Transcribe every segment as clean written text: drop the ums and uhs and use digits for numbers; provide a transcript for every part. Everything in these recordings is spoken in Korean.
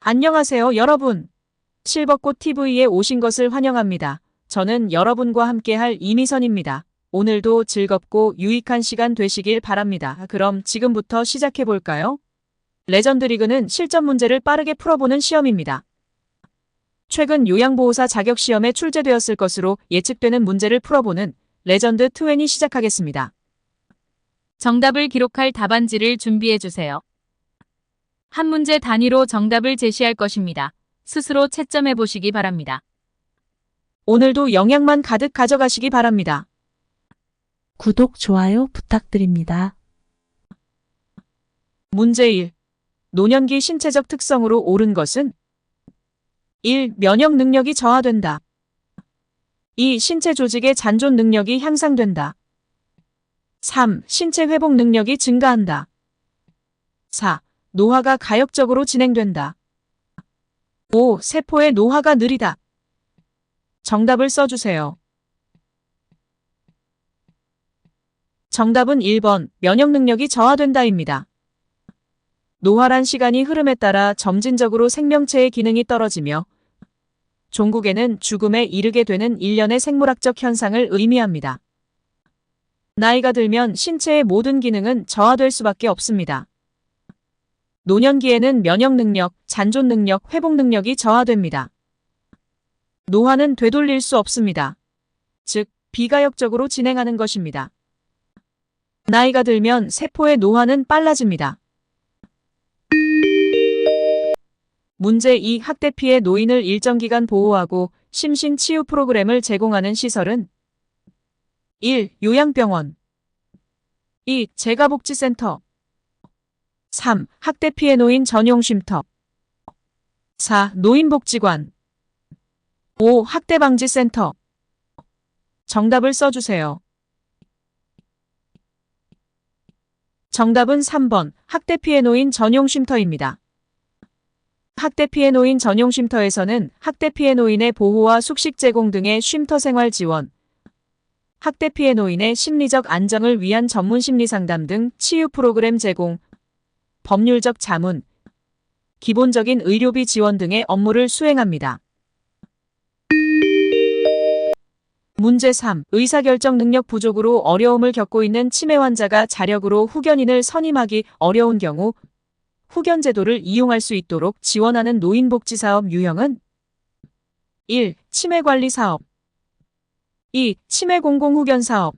안녕하세요, 여러분. 실버꽃 TV에 오신 것을 환영합니다. 저는 여러분과 함께할 이미선입니다. 오늘도 즐겁고 유익한 시간 되시길 바랍니다. 그럼 지금부터 시작해 볼까요? 레전드 리그는 실전 문제를 빠르게 풀어보는 시험입니다. 최근 요양보호사 자격시험에 출제되었을 것으로 예측되는 문제를 풀어보는 레전드 20 시작하겠습니다. 정답을 기록할 답안지를 준비해주세요. 한 문제 단위로 정답을 제시할 것입니다. 스스로 채점해 보시기 바랍니다. 오늘도 영양만 가득 가져가시기 바랍니다. 구독, 좋아요 부탁드립니다. 문제 1. 노년기 신체적 특성으로 옳은 것은 1. 면역 능력이 저하된다. 2. 신체 조직의 잔존 능력이 향상된다. 3. 신체 회복 능력이 증가한다. 4. 노화가 가역적으로 진행된다. 5. 세포의 노화가 느리다. 정답을 써주세요. 정답은 1번 면역 능력이 저하된다입니다. 노화란 시간이 흐름에 따라 점진적으로 생명체의 기능이 떨어지며 종국에는 죽음에 이르게 되는 일련의 생물학적 현상을 의미합니다. 나이가 들면 신체의 모든 기능은 저하될 수밖에 없습니다. 노년기에는 면역 능력, 잔존 능력, 회복 능력이 저하됩니다. 노화는 되돌릴 수 없습니다. 즉, 비가역적으로 진행하는 것입니다. 나이가 들면 세포의 노화는 빨라집니다. 문제 2. 학대 피해 노인을 일정 기간 보호하고 심신 치유 프로그램을 제공하는 시설은 1. 요양병원 2. 재가복지센터 3. 학대 피해 노인 전용 쉼터 4. 노인복지관 5. 학대방지센터 정답을 써주세요. 정답은 3번 학대 피해 노인 전용 쉼터입니다. 학대 피해 노인 전용 쉼터에서는 학대 피해 노인의 보호와 숙식 제공 등의 쉼터 생활 지원, 학대 피해 노인의 심리적 안정을 위한 전문 심리 상담 등 치유 프로그램 제공, 법률적 자문, 기본적인 의료비 지원 등의 업무를 수행합니다. 문제 3. 의사결정 능력 부족으로 어려움을 겪고 있는 치매 환자가 자력으로 후견인을 선임하기 어려운 경우 후견 제도를 이용할 수 있도록 지원하는 노인복지사업 유형은 1. 치매관리사업 2. 치매공공후견사업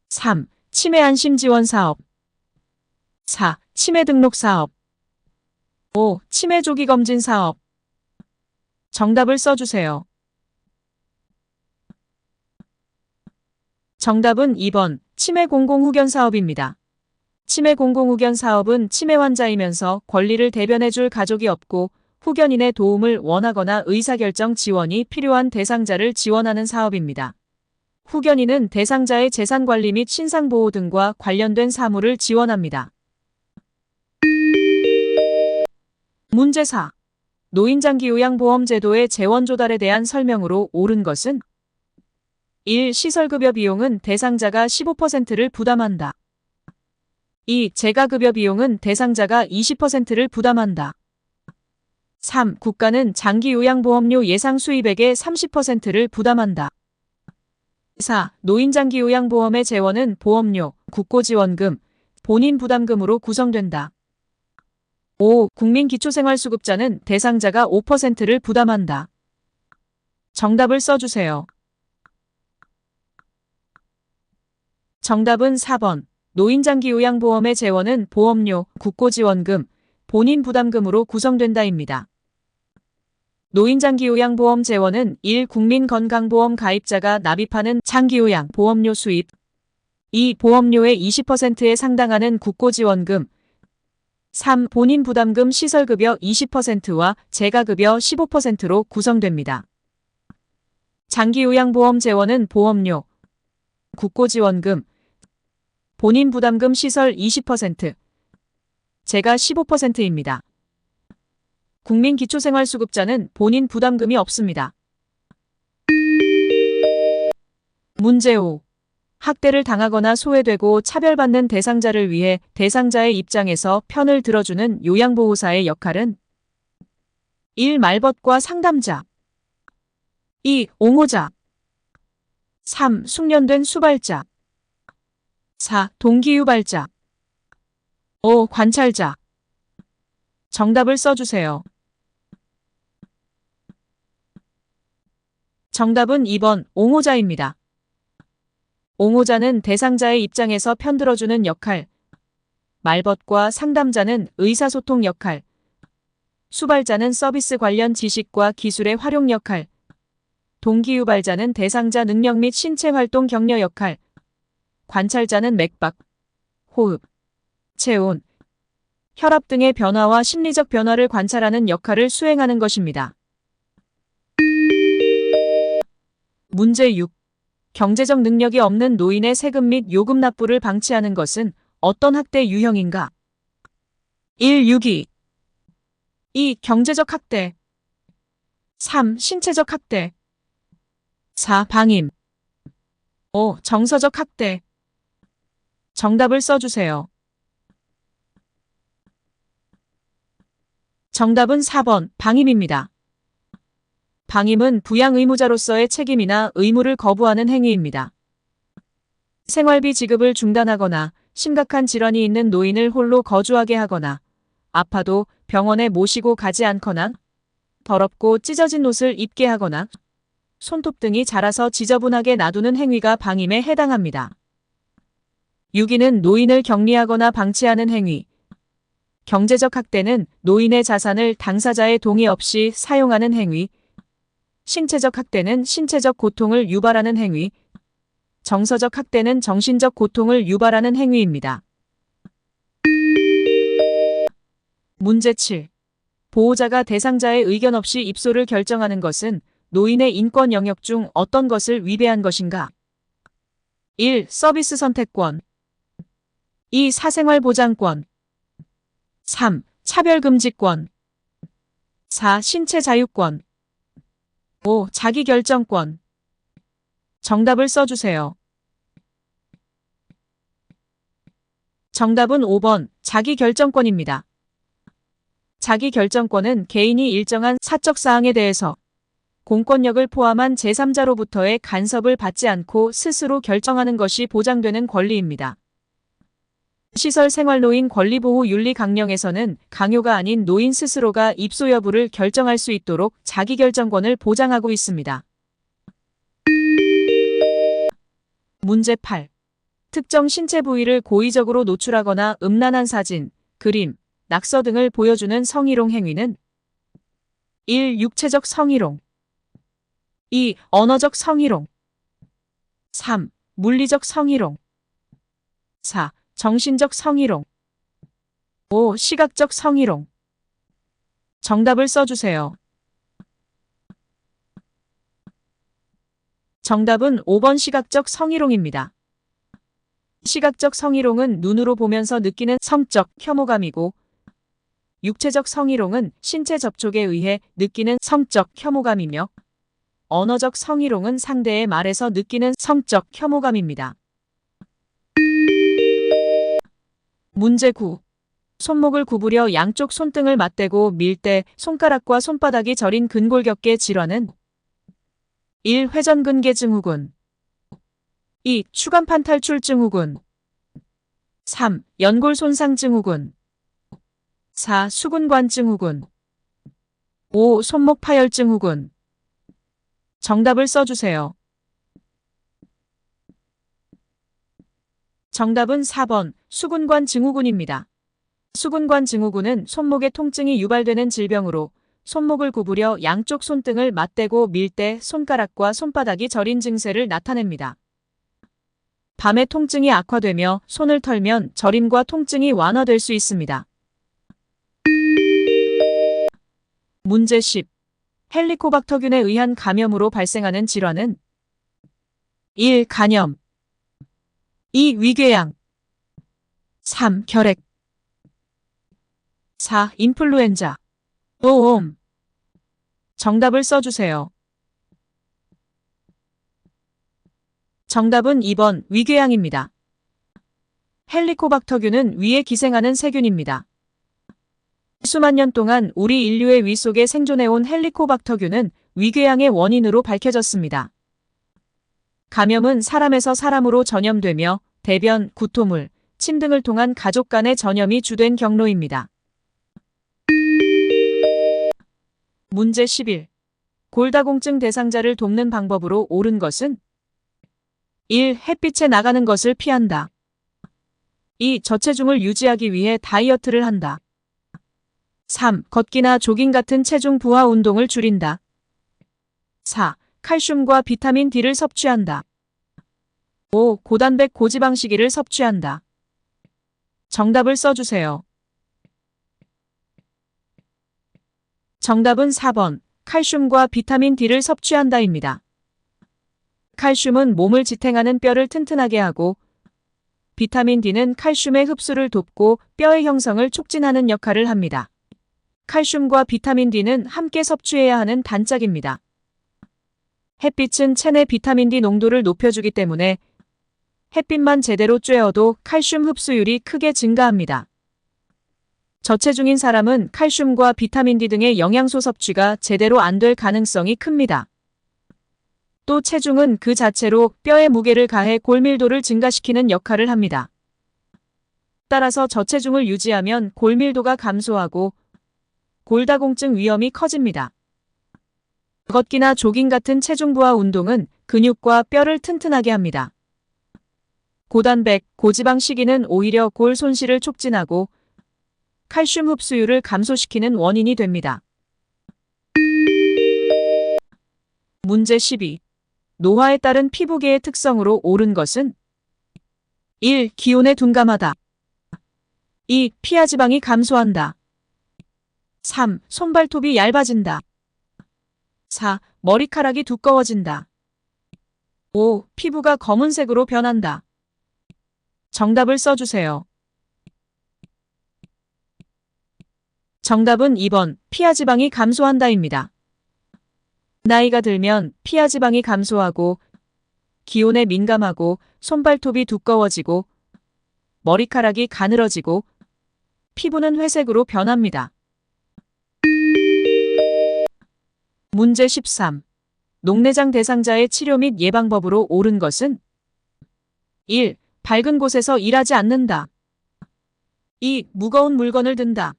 3. 치매안심지원사업 4. 치매등록사업 5. 치매조기검진사업 정답을 써주세요. 정답은 2번 치매공공후견사업입니다. 치매공공후견사업은 치매 환자이면서 권리를 대변해줄 가족이 없고 후견인의 도움을 원하거나 의사결정 지원이 필요한 대상자를 지원하는 사업입니다. 후견인은 대상자의 재산관리 및 신상보호 등과 관련된 사무를 지원합니다. 문제 4. 노인장기요양보험제도의 재원조달에 대한 설명으로 옳은 것은 1. 시설급여 비용은 대상자가 15%를 부담한다. 2. 재가급여 비용은 대상자가 20%를 부담한다. 3. 국가는 장기요양보험료 예상 수입액의 30%를 부담한다. 4. 노인장기요양보험의 재원은 보험료, 국고지원금, 본인 부담금으로 구성된다. 5. 국민기초생활수급자는 대상자가 5%를 부담한다. 정답을 써주세요. 정답은 4번. 노인장기요양보험의 재원은 보험료, 국고지원금, 본인 부담금으로 구성된다입니다. 노인장기요양보험 재원은 1. 국민건강보험 가입자가 납입하는 장기요양 보험료 수입 2. 보험료의 20%에 상당하는 국고지원금 3. 본인 부담금 시설급여 20%와 재가급여 15%로 구성됩니다. 장기요양보험 재원은 보험료, 국고지원금, 본인 부담금 시설 20%, 재가 15%입니다. 국민기초생활수급자는 본인 부담금이 없습니다. 문제 5. 학대를 당하거나 소외되고 차별받는 대상자를 위해 대상자의 입장에서 편을 들어주는 요양보호사의 역할은 1. 말벗과 상담자. 2. 옹호자. 3. 숙련된 수발자. 4. 동기유발자. 5. 관찰자. 정답을 써주세요. 정답은 2번 옹호자입니다. 옹호자는 대상자의 입장에서 편들어주는 역할, 말벗과 상담자는 의사소통 역할, 수발자는 서비스 관련 지식과 기술의 활용 역할, 동기유발자는 대상자 능력 및 신체 활동 격려 역할, 관찰자는 맥박, 호흡, 체온, 혈압 등의 변화와 심리적 변화를 관찰하는 역할을 수행하는 것입니다. 문제 6. 경제적 능력이 없는 노인의 세금 및 요금 납부를 방치하는 것은 어떤 학대 유형인가? 1. 유기. 2. 경제적 학대. 3. 신체적 학대. 4. 방임. 5. 정서적 학대. 정답을 써주세요. 정답은 4번 방임입니다. 방임은 부양 의무자로서의 책임이나 의무를 거부하는 행위입니다. 생활비 지급을 중단하거나 심각한 질환이 있는 노인을 홀로 거주하게 하거나 아파도 병원에 모시고 가지 않거나 더럽고 찢어진 옷을 입게 하거나 손톱 등이 자라서 지저분하게 놔두는 행위가 방임에 해당합니다. 유기는 노인을 격리하거나 방치하는 행위. 경제적 학대는 노인의 자산을 당사자의 동의 없이 사용하는 행위. 신체적 학대는 신체적 고통을 유발하는 행위. 정서적 학대는 정신적 고통을 유발하는 행위입니다. 문제 7. 보호자가 대상자의 의견 없이 입소를 결정하는 것은 노인의 인권 영역 중 어떤 것을 위배한 것인가? 1. 서비스 선택권. 2. 사생활 보장권. 3. 차별금지권. 4. 신체 자유권. 5. 자기결정권. 정답을 써주세요. 정답은 5번 자기결정권입니다. 자기결정권은 개인이 일정한 사적 사항에 대해서 공권력을 포함한 제3자로부터의 간섭을 받지 않고 스스로 결정하는 것이 보장되는 권리입니다. 시설 생활노인 권리보호 윤리 강령에서는 강요가 아닌 노인 스스로가 입소 여부를 결정할 수 있도록 자기결정권을 보장하고 있습니다. 문제 8. 특정 신체 부위를 고의적으로 노출하거나 음란한 사진, 그림, 낙서 등을 보여주는 성희롱 행위는 1. 육체적 성희롱. 2. 언어적 성희롱. 3. 물리적 성희롱. 4. 정신적 성희롱. 5. 시각적 성희롱. 정답을 써주세요. 정답은 5번 시각적 성희롱입니다. 시각적 성희롱은 눈으로 보면서 느끼는 성적 혐오감이고 육체적 성희롱은 신체 접촉에 의해 느끼는 성적 혐오감이며 언어적 성희롱은 상대의 말에서 느끼는 성적 혐오감입니다. 문제 9. 손목을 구부려 양쪽 손등을 맞대고 밀 때 손가락과 손바닥이 저린 근골격계 질환은 1. 회전근개 증후군. 2. 추간판 탈출 증후군. 3. 연골 손상 증후군. 4. 수근관 증후군. 5. 손목 파열 증후군. 정답을 써주세요. 정답은 4번 수근관 증후군입니다. 수근관 증후군은 손목의 통증이 유발되는 질병으로 손목을 구부려 양쪽 손등을 맞대고 밀 때 손가락과 손바닥이 저린 증세를 나타냅니다. 밤에 통증이 악화되며 손을 털면 저림과 통증이 완화될 수 있습니다. 문제 10. 헬리코박터균에 의한 감염으로 발생하는 질환은 1. 간염. 2. 위궤양. 3. 결핵. 4. 인플루엔자. 5. 정답을 써주세요. 정답은 2번 위궤양입니다. 헬리코박터균은 위에 기생하는 세균입니다. 수만 년 동안 우리 인류의 위 속에 생존해온 헬리코박터균은 위궤양의 원인으로 밝혀졌습니다. 감염은 사람에서 사람으로 전염되며 대변, 구토물, 침 등을 통한 가족 간의 전염이 주된 경로입니다. 문제 11. 골다공증 대상자를 돕는 방법으로 옳은 것은 1. 햇빛에 나가는 것을 피한다. 2. 저체중을 유지하기 위해 다이어트를 한다. 3. 걷기나 조깅 같은 체중 부하 운동을 줄인다. 4. 칼슘과 비타민 D를 섭취한다. 5. 고단백 고지방식이를 섭취한다. 정답을 써주세요. 정답은 4번, 칼슘과 비타민 D를 섭취한다입니다. 칼슘은 몸을 지탱하는 뼈를 튼튼하게 하고 비타민 D는 칼슘의 흡수를 돕고 뼈의 형성을 촉진하는 역할을 합니다. 칼슘과 비타민 D는 함께 섭취해야 하는 단짝입니다. 햇빛은 체내 비타민 D 농도를 높여주기 때문에 햇빛만 제대로 쬐어도 칼슘 흡수율이 크게 증가합니다. 저체중인 사람은 칼슘과 비타민 D 등의 영양소 섭취가 제대로 안 될 가능성이 큽니다. 또 체중은 그 자체로 뼈에 무게를 가해 골밀도를 증가시키는 역할을 합니다. 따라서 저체중을 유지하면 골밀도가 감소하고 골다공증 위험이 커집니다. 걷기나 조깅 같은 체중 부하 운동은 근육과 뼈를 튼튼하게 합니다. 고단백, 고지방 식이는 오히려 골 손실을 촉진하고 칼슘 흡수율을 감소시키는 원인이 됩니다. 문제 12. 노화에 따른 피부계의 특성으로 옳은 것은 1. 기온에 둔감하다. 2. 피하 지방이 감소한다. 3. 손발톱이 얇아진다. 4. 머리카락이 두꺼워진다. 5. 피부가 검은색으로 변한다. 정답을 써주세요. 정답은 2번, 피하 지방이 감소한다입니다. 나이가 들면 피하 지방이 감소하고 기온에 민감하고 손발톱이 두꺼워지고 머리카락이 가늘어지고 피부는 회색으로 변합니다. 문제 13. 녹내장 대상자의 치료 및 예방법으로 옳은 것은 1. 밝은 곳에서 일하지 않는다. 2. 무거운 물건을 든다.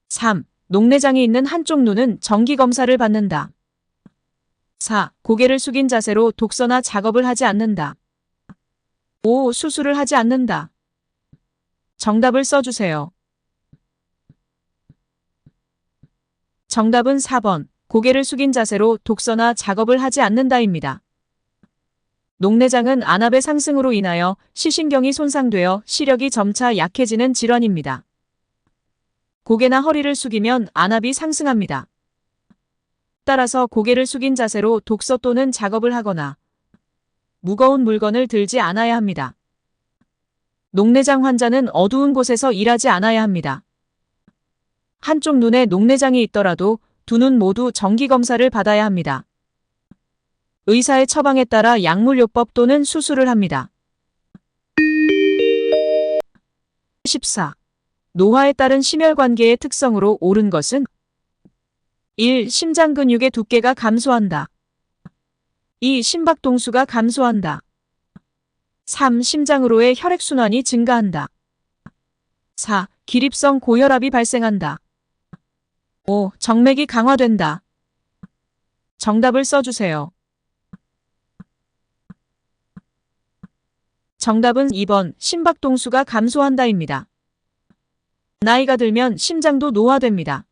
3. 녹내장이 있는 한쪽 눈은 정기검사를 받는다. 4. 고개를 숙인 자세로 독서나 작업을 하지 않는다. 5. 수술을 하지 않는다. 정답을 써주세요. 정답은 4번, 고개를 숙인 자세로 독서나 작업을 하지 않는다입니다. 녹내장은 안압의 상승으로 인하여 시신경이 손상되어 시력이 점차 약해지는 질환입니다. 고개나 허리를 숙이면 안압이 상승합니다. 따라서 고개를 숙인 자세로 독서 또는 작업을 하거나 무거운 물건을 들지 않아야 합니다. 녹내장 환자는 어두운 곳에서 일하지 않아야 합니다. 한쪽 눈에 녹내장이 있더라도 두 눈 모두 정기검사를 받아야 합니다. 의사의 처방에 따라 약물요법 또는 수술을 합니다. 14. 노화에 따른 심혈관계의 특성으로 옳은 것은 1. 심장 근육의 두께가 감소한다. 2. 심박동수가 감소한다. 3. 심장으로의 혈액순환이 증가한다. 4. 기립성 고혈압이 발생한다. 5. 정맥이 강화된다. 정답을 써주세요. 정답은 2번, 심박동수가 감소한다입니다. 나이가 들면 심장도 노화됩니다.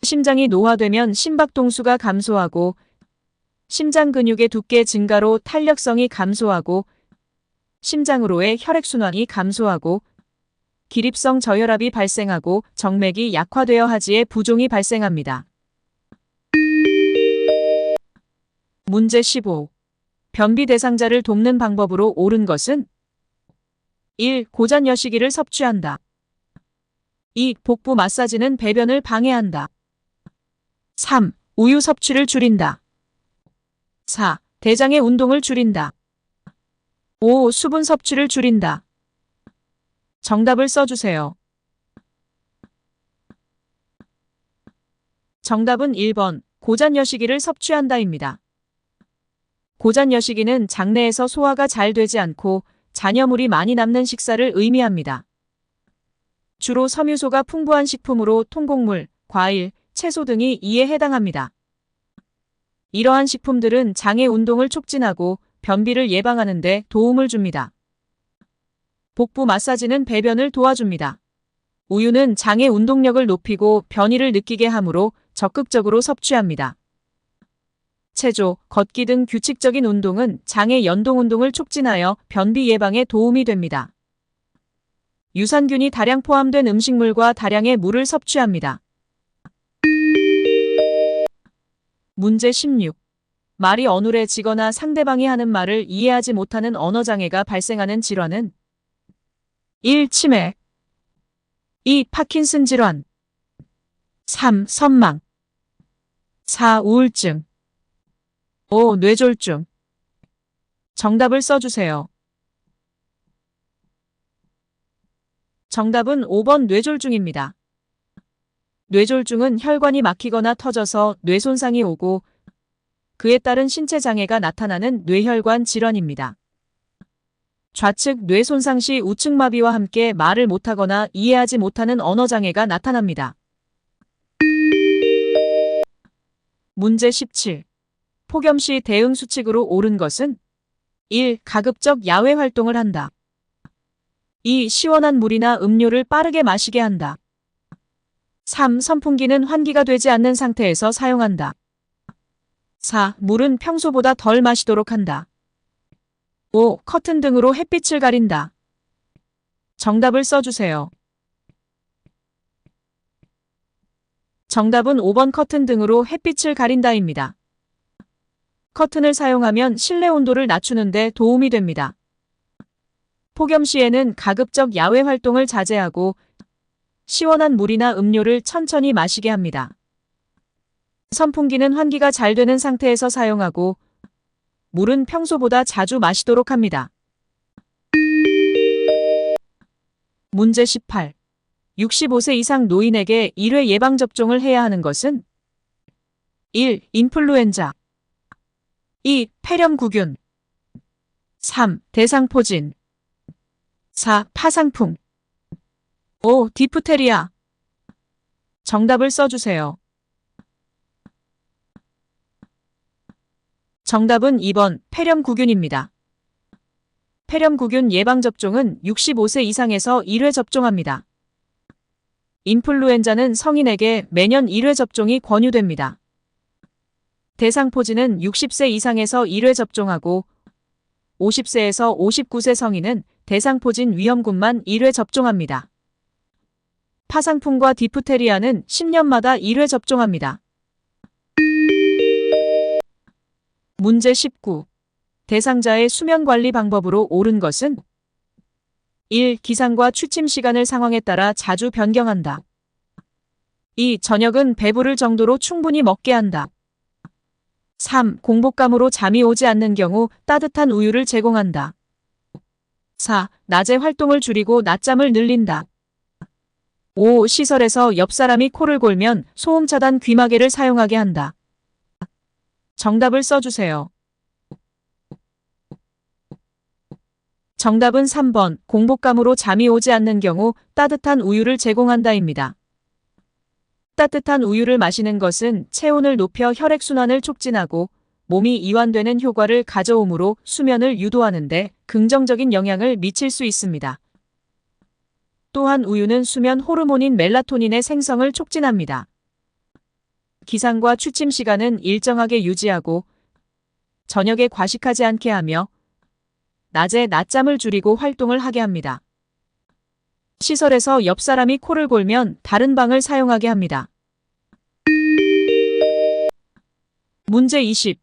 심장이 노화되면 심박동수가 감소하고 심장 근육의 두께 증가로 탄력성이 감소하고 심장으로의 혈액순환이 감소하고 기립성 저혈압이 발생하고 정맥이 약화되어 하지에 부종이 발생합니다. 문제 15. 변비 대상자를 돕는 방법으로 옳은 것은 1. 고잔 여시기를 섭취한다. 2. 복부 마사지는 배변을 방해한다. 3. 우유 섭취를 줄인다. 4. 대장의 운동을 줄인다. 5. 수분 섭취를 줄인다. 정답을 써주세요. 정답은 1번 고잔여시기를 섭취한다입니다. 고잔여시기는 장내에서 소화가 잘 되지 않고 잔여물이 많이 남는 식사를 의미합니다. 주로 섬유소가 풍부한 식품으로 통곡물, 과일, 채소 등이 이에 해당합니다. 이러한 식품들은 장의 운동을 촉진하고 변비를 예방하는 데 도움을 줍니다. 복부 마사지는 배변을 도와줍니다. 우유는 장의 운동력을 높이고 변이를 느끼게 하므로 적극적으로 섭취합니다. 체조, 걷기 등 규칙적인 운동은 장의 연동 운동을 촉진하여 변비 예방에 도움이 됩니다. 유산균이 다량 포함된 음식물과 다량의 물을 섭취합니다. 문제 16. 말이 어눌해지거나 상대방이 하는 말을 이해하지 못하는 언어장애가 발생하는 질환은 1. 치매 2. 파킨슨 질환 3. 선망 4. 우울증 5. 뇌졸중. 정답을 써주세요. 정답은 5번 뇌졸중입니다. 뇌졸중은 혈관이 막히거나 터져서 뇌 손상이 오고 그에 따른 신체 장애가 나타나는 뇌혈관 질환입니다. 좌측 뇌 손상 시 우측마비와 함께 말을 못하거나 이해하지 못하는 언어장애가 나타납니다. 문제 17. 폭염 시 대응 수칙으로 옳은 것은 1. 가급적 야외 활동을 한다. 2. 시원한 물이나 음료를 빠르게 마시게 한다. 3. 선풍기는 환기가 되지 않는 상태에서 사용한다. 4. 물은 평소보다 덜 마시도록 한다. 5. 커튼 등으로 햇빛을 가린다. 정답을 써주세요. 정답은 5번 커튼 등으로 햇빛을 가린다입니다. 커튼을 사용하면 실내 온도를 낮추는 데 도움이 됩니다. 폭염 시에는 가급적 야외 활동을 자제하고 시원한 물이나 음료를 천천히 마시게 합니다. 선풍기는 환기가 잘 되는 상태에서 사용하고 물은 평소보다 자주 마시도록 합니다. 문제 18. 65세 이상 노인에게 1회 예방접종을 해야 하는 것은 1. 인플루엔자 2. 폐렴구균 3. 대상포진 4. 파상풍 5. 디프테리아. 정답을 써주세요. 정답은 2번 폐렴구균입니다. 폐렴구균 예방접종은 65세 이상에서 1회 접종합니다. 인플루엔자는 성인에게 매년 1회 접종이 권유됩니다. 대상포진은 60세 이상에서 1회 접종하고 50세에서 59세 성인은 대상포진 위험군만 1회 접종합니다. 파상풍과 디프테리아는 10년마다 1회 접종합니다. 문제 19. 대상자의 수면관리 방법으로 옳은 것은 1. 기상과 취침 시간을 상황에 따라 자주 변경한다. 2. 저녁은 배부를 정도로 충분히 먹게 한다. 3. 공복감으로 잠이 오지 않는 경우 따뜻한 우유를 제공한다. 4. 낮에 활동을 줄이고 낮잠을 늘린다. 5. 시설에서 옆 사람이 코를 골면 소음 차단 귀마개를 사용하게 한다. 정답을 써주세요. 정답은 3번 공복감으로 잠이 오지 않는 경우 따뜻한 우유를 제공한다입니다. 따뜻한 우유를 마시는 것은 체온을 높여 혈액순환을 촉진하고 몸이 이완되는 효과를 가져오므로 수면을 유도하는 데 긍정적인 영향을 미칠 수 있습니다. 또한 우유는 수면 호르몬인 멜라토닌의 생성을 촉진합니다. 기상과 취침 시간은 일정하게 유지하고 저녁에 과식하지 않게 하며 낮에 낮잠을 줄이고 활동을 하게 합니다. 시설에서 옆 사람이 코를 골면 다른 방을 사용하게 합니다. 문제 20.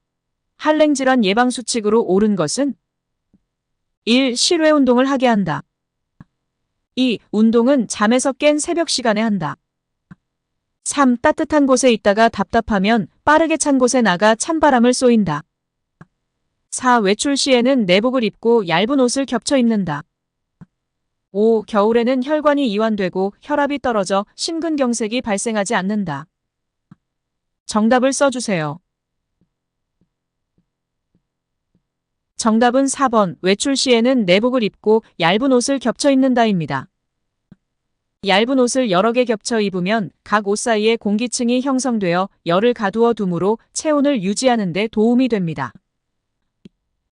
한랭질환 예방수칙으로 옳은 것은 1. 실외 운동을 하게 한다. 2. 운동은 잠에서 깬 새벽 시간에 한다. 3. 따뜻한 곳에 있다가 답답하면 빠르게 찬 곳에 나가 찬바람을 쏘인다. 4. 외출 시에는 내복을 입고 얇은 옷을 겹쳐 입는다. 5. 겨울에는 혈관이 이완되고 혈압이 떨어져 심근경색이 발생하지 않는다. 정답을 써주세요. 정답은 4번. 외출 시에는 내복을 입고 얇은 옷을 겹쳐 입는다입니다. 얇은 옷을 여러 개 겹쳐 입으면 각 옷 사이에 공기층이 형성되어 열을 가두어 둠으로 체온을 유지하는 데 도움이 됩니다.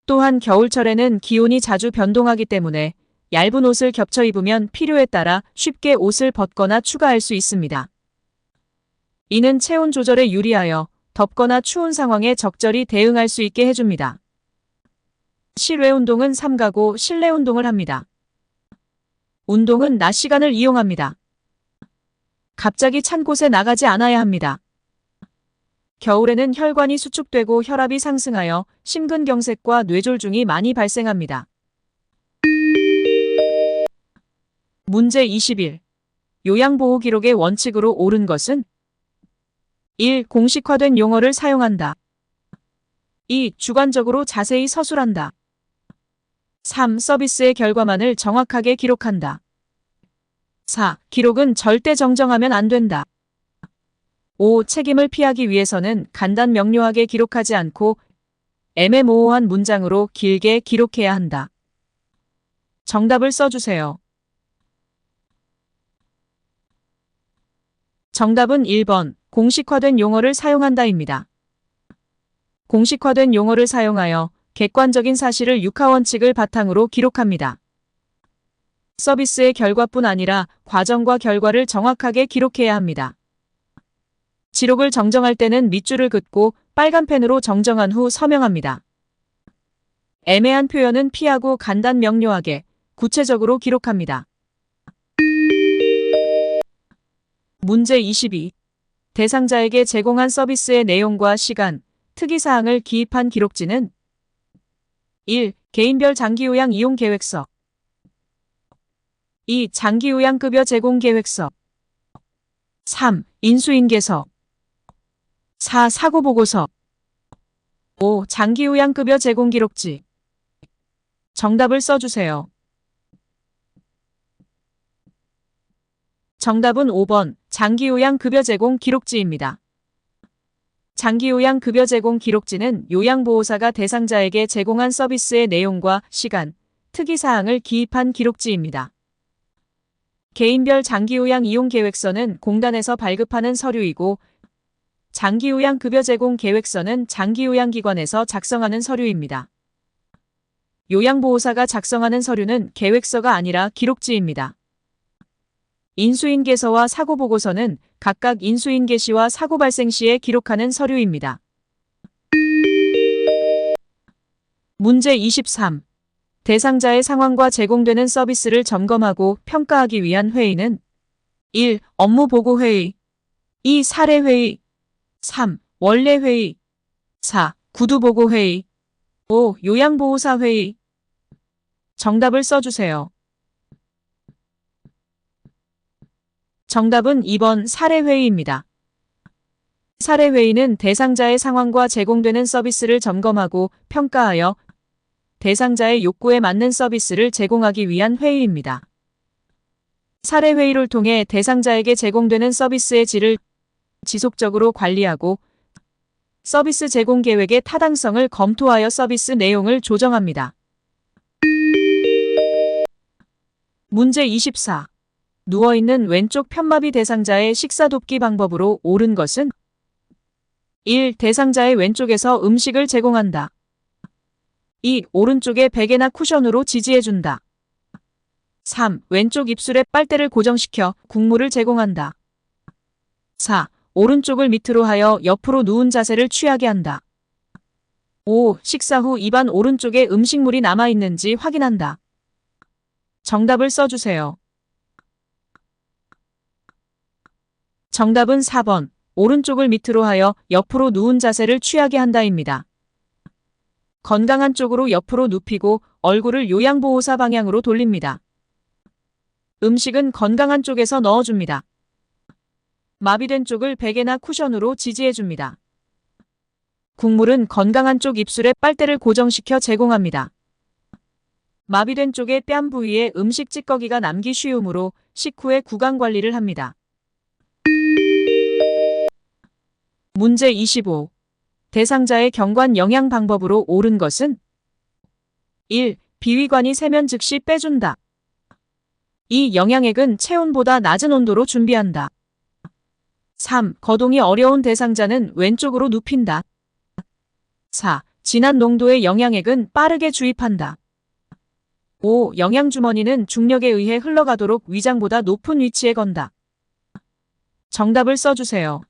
또한 겨울철에는 기온이 자주 변동하기 때문에 얇은 옷을 겹쳐 입으면 필요에 따라 쉽게 옷을 벗거나 추가할 수 있습니다. 이는 체온 조절에 유리하여 덥거나 추운 상황에 적절히 대응할 수 있게 해줍니다. 실외 운동은 삼가고 실내 운동을 합니다. 운동은 낮 시간을 이용합니다. 갑자기 찬 곳에 나가지 않아야 합니다. 겨울에는 혈관이 수축되고 혈압이 상승하여 심근경색과 뇌졸중이 많이 발생합니다. 문제 21. 요양보호 기록의 원칙으로 옳은 것은 1. 공식화된 용어를 사용한다. 2. 주관적으로 자세히 서술한다. 3. 서비스의 결과만을 정확하게 기록한다. 4. 기록은 절대 정정하면 안 된다. 5. 책임을 피하기 위해서는 간단 명료하게 기록하지 않고 애매모호한 문장으로 길게 기록해야 한다. 정답을 써주세요. 정답은 1번. 공식화된 용어를 사용한다입니다. 공식화된 용어를 사용하여 객관적인 사실을 육하원칙을 바탕으로 기록합니다. 서비스의 결과뿐 아니라 과정과 결과를 정확하게 기록해야 합니다. 지록을 정정할 때는 밑줄을 긋고 빨간 펜으로 정정한 후 서명합니다. 애매한 표현은 피하고 간단 명료하게, 구체적으로 기록합니다. 문제 22. 대상자에게 제공한 서비스의 내용과 시간, 특이사항을 기입한 기록지는 1. 개인별 장기요양 이용 계획서 2. 장기요양급여 제공 계획서 3. 인수인계서 4. 사고보고서 5. 장기요양급여 제공 기록지. 정답을 써주세요. 정답은 5번. 장기요양급여 제공 기록지입니다. 장기요양급여 제공 기록지는 요양보호사가 대상자에게 제공한 서비스의 내용과 시간, 특이사항을 기입한 기록지입니다. 개인별 장기요양 이용 계획서는 공단에서 발급하는 서류이고 장기요양급여 제공 계획서는 장기요양기관에서 작성하는 서류입니다. 요양보호사가 작성하는 서류는 계획서가 아니라 기록지입니다. 인수인계서와 사고보고서는 각각 인수인계 시와 사고 발생 시에 기록하는 서류입니다. 문제 23. 대상자의 상황과 제공되는 서비스를 점검하고 평가하기 위한 회의는 1. 업무보고회의 2. 사례회의 3. 원래회의 4. 구두보고회의 5. 요양보호사회의. 정답을 써주세요. 정답은 2번 사례회의입니다. 사례회의는 대상자의 상황과 제공되는 서비스를 점검하고 평가하여 대상자의 욕구에 맞는 서비스를 제공하기 위한 회의입니다. 사례회의를 통해 대상자에게 제공되는 서비스의 질을 지속적으로 관리하고 서비스 제공 계획의 타당성을 검토하여 서비스 내용을 조정합니다. 문제 24. 누워있는 왼쪽 편마비 대상자의 식사 돕기 방법으로 옳은 것은 1. 대상자의 왼쪽에서 음식을 제공한다. 2. 오른쪽에 베개나 쿠션으로 지지해준다. 3. 왼쪽 입술에 빨대를 고정시켜 국물을 제공한다. 4. 오른쪽을 밑으로 하여 옆으로 누운 자세를 취하게 한다. 5. 식사 후 입안 오른쪽에 음식물이 남아있는지 확인한다. 정답을 써주세요. 정답은 4번. 오른쪽을 밑으로 하여 옆으로 누운 자세를 취하게 한다입니다. 건강한 쪽으로 옆으로 눕히고 얼굴을 요양보호사 방향으로 돌립니다. 음식은 건강한 쪽에서 넣어줍니다. 마비된 쪽을 베개나 쿠션으로 지지해줍니다. 국물은 건강한 쪽 입술에 빨대를 고정시켜 제공합니다. 마비된 쪽의 뺨 부위에 음식 찌꺼기가 남기 쉬우므로 식후에 구강 관리를 합니다. 문제 25. 대상자의 경관 영양 방법으로 옳은 것은 1. 비위관이 세면 즉시 빼준다. 2. 영양액은 체온보다 낮은 온도로 준비한다. 3. 거동이 어려운 대상자는 왼쪽으로 눕힌다. 4. 진한 농도의 영양액은 빠르게 주입한다. 5. 영양주머니는 중력에 의해 흘러가도록 위장보다 높은 위치에 건다. 정답을 써주세요.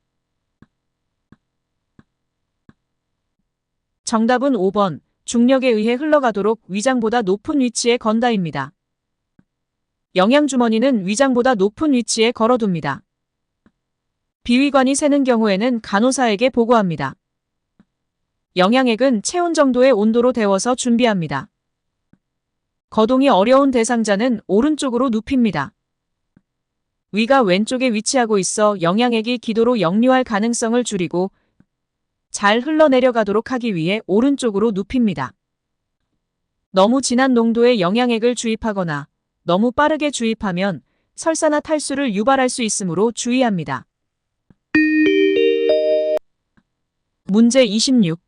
정답은 5번. 중력에 의해 흘러가도록 위장보다 높은 위치에 건다입니다. 영양주머니는 위장보다 높은 위치에 걸어둡니다. 비위관이 새는 경우에는 간호사에게 보고합니다. 영양액은 체온 정도의 온도로 데워서 준비합니다. 거동이 어려운 대상자는 오른쪽으로 눕힙니다. 위가 왼쪽에 위치하고 있어 영양액이 기도로 역류할 가능성을 줄이고 잘 흘러내려가도록 하기 위해 오른쪽으로 눕힙니다. 너무 진한 농도의 영양액을 주입하거나 너무 빠르게 주입하면 설사나 탈수를 유발할 수 있으므로 주의합니다. 문제 26.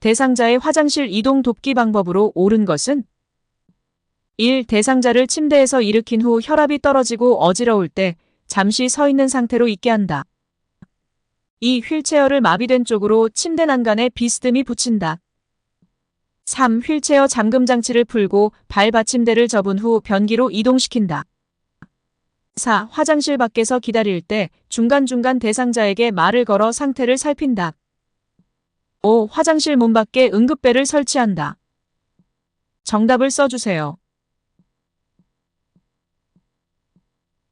대상자의 화장실 이동 돕기 방법으로 옳은 것은 1. 대상자를 침대에서 일으킨 후 혈압이 떨어지고 어지러울 때 잠시 서 있는 상태로 있게 한다. 2. 휠체어를 마비된 쪽으로 침대 난간에 비스듬히 붙인다. 3. 휠체어 잠금 장치를 풀고 발 받침대를 접은 후 변기로 이동시킨다. 4. 화장실 밖에서 기다릴 때 중간중간 대상자에게 말을 걸어 상태를 살핀다. 5. 화장실 문 밖에 응급벨을 설치한다. 정답을 써주세요.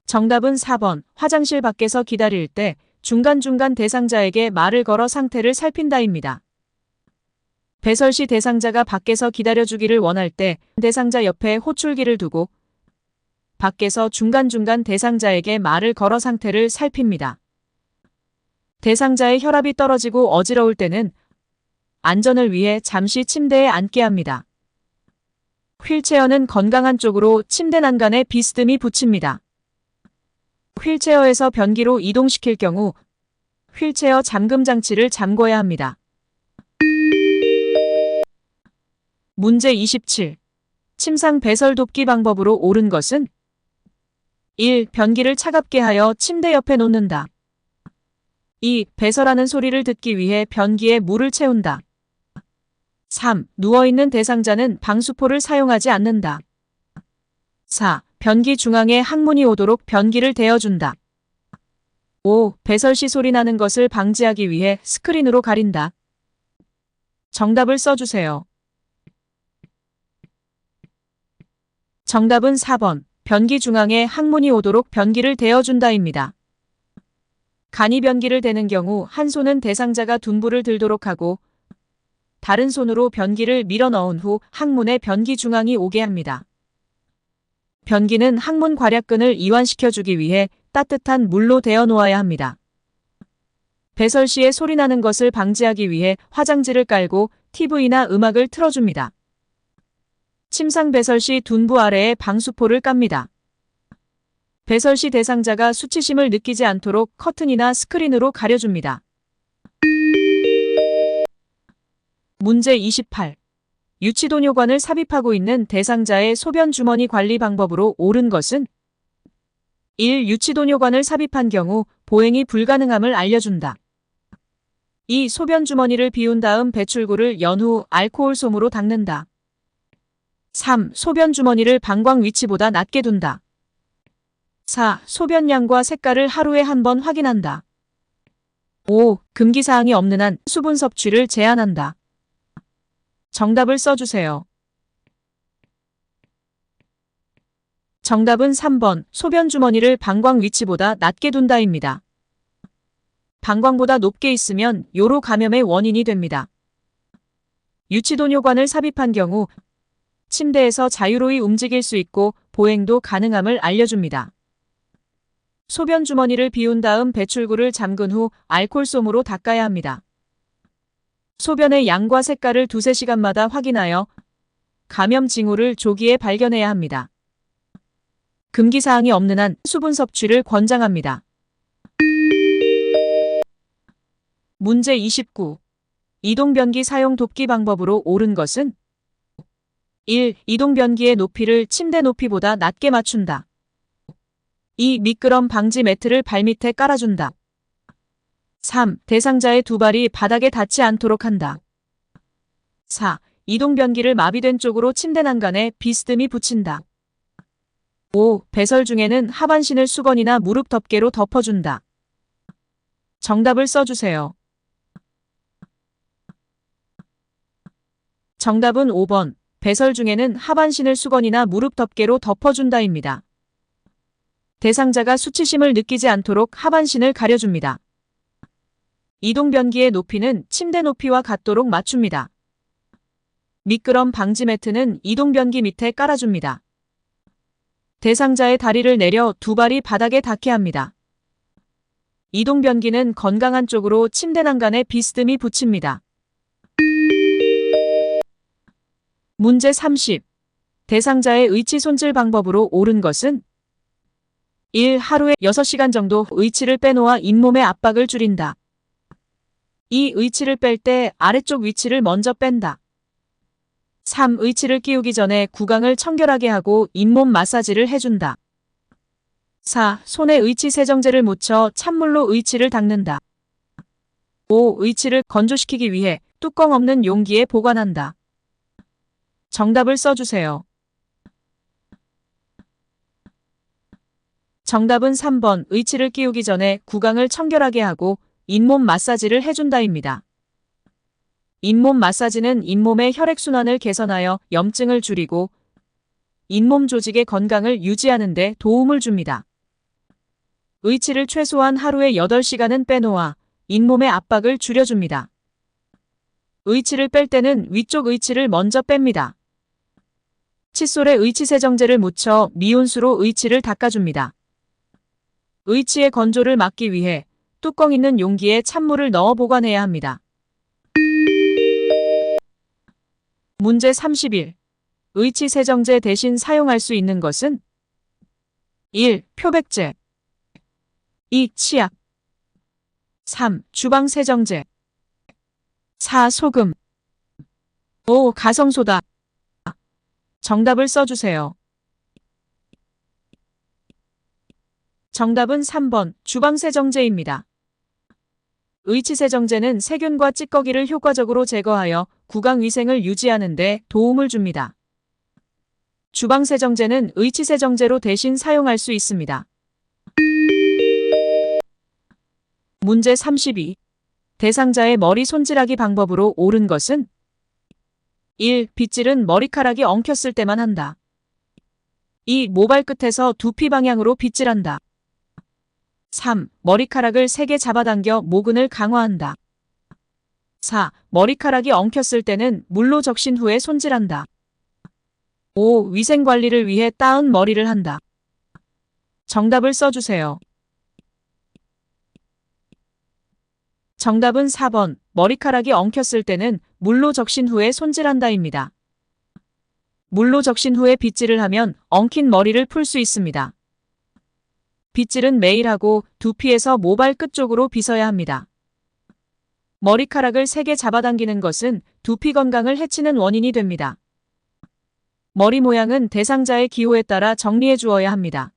정답은 4번. 화장실 밖에서 기다릴 때 중간중간 대상자에게 말을 걸어 상태를 살핀다입니다. 배설 시 대상자가 밖에서 기다려주기를 원할 때 대상자 옆에 호출기를 두고 밖에서 중간중간 대상자에게 말을 걸어 상태를 살핍니다. 대상자의 혈압이 떨어지고 어지러울 때는 안전을 위해 잠시 침대에 앉게 합니다. 휠체어는 건강한 쪽으로 침대 난간에 비스듬히 붙입니다. 휠체어에서 변기로 이동시킬 경우 휠체어 잠금 장치를 잠궈야 합니다. 문제 27. 침상 배설 돕기 방법으로 옳은 것은 1. 변기를 차갑게 하여 침대 옆에 놓는다. 2. 배설하는 소리를 듣기 위해 변기에 물을 채운다. 3. 누워있는 대상자는 방수포를 사용하지 않는다. 4. 변기 중앙에 항문이 오도록 변기를 대어준다. 5. 배설 시 소리 나는 것을 방지하기 위해 스크린으로 가린다. 정답을 써주세요. 정답은 4번. 변기 중앙에 항문이 오도록 변기를 대어준다입니다. 간이 변기를 대는 경우 한 손은 대상자가 둔부를 들도록 하고 다른 손으로 변기를 밀어 넣은 후 항문에 변기 중앙이 오게 합니다. 변기는 항문 괄약근을 이완시켜주기 위해 따뜻한 물로 데워 놓아야 합니다. 배설 시에 소리 나는 것을 방지하기 위해 화장지를 깔고 TV나 음악을 틀어줍니다. 침상 배설 시 둔부 아래에 방수포를 깝니다. 배설 시 대상자가 수치심을 느끼지 않도록 커튼이나 스크린으로 가려줍니다. 문제 28. 유치도뇨관을 삽입하고 있는 대상자의 소변 주머니 관리 방법으로 옳은 것은 1. 유치도뇨관을 삽입한 경우 보행이 불가능함을 알려준다. 2. 소변 주머니를 비운 다음 배출구를 연 후 알코올 솜으로 닦는다. 3. 소변 주머니를 방광 위치보다 낮게 둔다. 4. 소변량과 색깔을 하루에 한 번 확인한다. 5. 금기사항이 없는 한 수분 섭취를 제한한다. 정답을 써주세요. 정답은 3번. 소변 주머니를 방광 위치보다 낮게 둔다입니다. 방광보다 높게 있으면 요로 감염의 원인이 됩니다. 유치도뇨관을 삽입한 경우 침대에서 자유로이 움직일 수 있고 보행도 가능함을 알려줍니다. 소변 주머니를 비운 다음 배출구를 잠근 후 알코올솜으로 닦아야 합니다. 소변의 양과 색깔을 2~3시간마다 확인하여 감염 징후를 조기에 발견해야 합니다. 금기사항이 없는 한 수분 섭취를 권장합니다. 문제 29. 이동변기 사용 돕기 방법으로 옳은 것은 1. 이동변기의 높이를 침대 높이보다 낮게 맞춘다. 2. 미끄럼 방지 매트를 발밑에 깔아준다. 3. 대상자의 두 발이 바닥에 닿지 않도록 한다. 4. 이동변기를 마비된 쪽으로 침대 난간에 비스듬히 붙인다. 5. 배설 중에는 하반신을 수건이나 무릎 덮개로 덮어준다. 정답을 써주세요. 정답은 5번. 배설 중에는 하반신을 수건이나 무릎 덮개로 덮어준다입니다. 대상자가 수치심을 느끼지 않도록 하반신을 가려줍니다. 이동변기의 높이는 침대 높이와 같도록 맞춥니다. 미끄럼 방지 매트는 이동변기 밑에 깔아줍니다. 대상자의 다리를 내려 두 발이 바닥에 닿게 합니다. 이동변기는 건강한 쪽으로 침대 난간에 비스듬히 붙입니다. 문제 30. 대상자의 의치 손질 방법으로 옳은 것은 1. 하루에 6시간 정도 의치를 빼놓아 잇몸의 압박을 줄인다. 2. 의치를 뺄 때 아래쪽 위치를 먼저 뺀다. 3. 의치를 끼우기 전에 구강을 청결하게 하고 잇몸 마사지를 해준다. 4. 손에 의치 세정제를 묻혀 찬물로 의치를 닦는다. 5. 의치를 건조시키기 위해 뚜껑 없는 용기에 보관한다. 정답을 써주세요. 정답은 3번. 의치를 끼우기 전에 구강을 청결하게 하고 잇몸 마사지를 해준다입니다. 잇몸 마사지는 잇몸의 혈액순환을 개선하여 염증을 줄이고 잇몸 조직의 건강을 유지하는 데 도움을 줍니다. 의치를 최소한 하루에 8시간은 빼놓아 잇몸의 압박을 줄여줍니다. 의치를 뺄 때는 위쪽 의치를 먼저 뺍니다. 칫솔에 의치 세정제를 묻혀 미온수로 의치를 닦아줍니다. 의치의 건조를 막기 위해 뚜껑 있는 용기에 찬물을 넣어 보관해야 합니다. 문제 31. 의치 세정제 대신 사용할 수 있는 것은 1. 표백제 2. 치약 3. 주방 세정제 4. 소금 5. 가성소다. 정답을 써주세요. 정답은 3번. 주방 세정제입니다. 의치 세정제는 세균과 찌꺼기를 효과적으로 제거하여 구강 위생을 유지하는 데 도움을 줍니다. 주방 세정제는 의치 세정제로 대신 사용할 수 있습니다. 문제 32. 대상자의 머리 손질하기 방법으로 옳은 것은 1. 빗질은 머리카락이 엉켰을 때만 한다. 2. 모발 끝에서 두피 방향으로 빗질한다. 3. 머리카락을 세게 잡아당겨 모근을 강화한다. 4. 머리카락이 엉켰을 때는 물로 적신 후에 손질한다. 5. 위생관리를 위해 따은 머리를 한다. 정답을 써주세요. 정답은 4번. 머리카락이 엉켰을 때는 물로 적신 후에 손질한다입니다. 물로 적신 후에 빗질을 하면 엉킨 머리를 풀 수 있습니다. 빗질은 매일 하고 두피에서 모발 끝쪽으로 빗어야 합니다. 머리카락을 세게 잡아당기는 것은 두피 건강을 해치는 원인이 됩니다. 머리 모양은 대상자의 기호에 따라 정리해 주어야 합니다.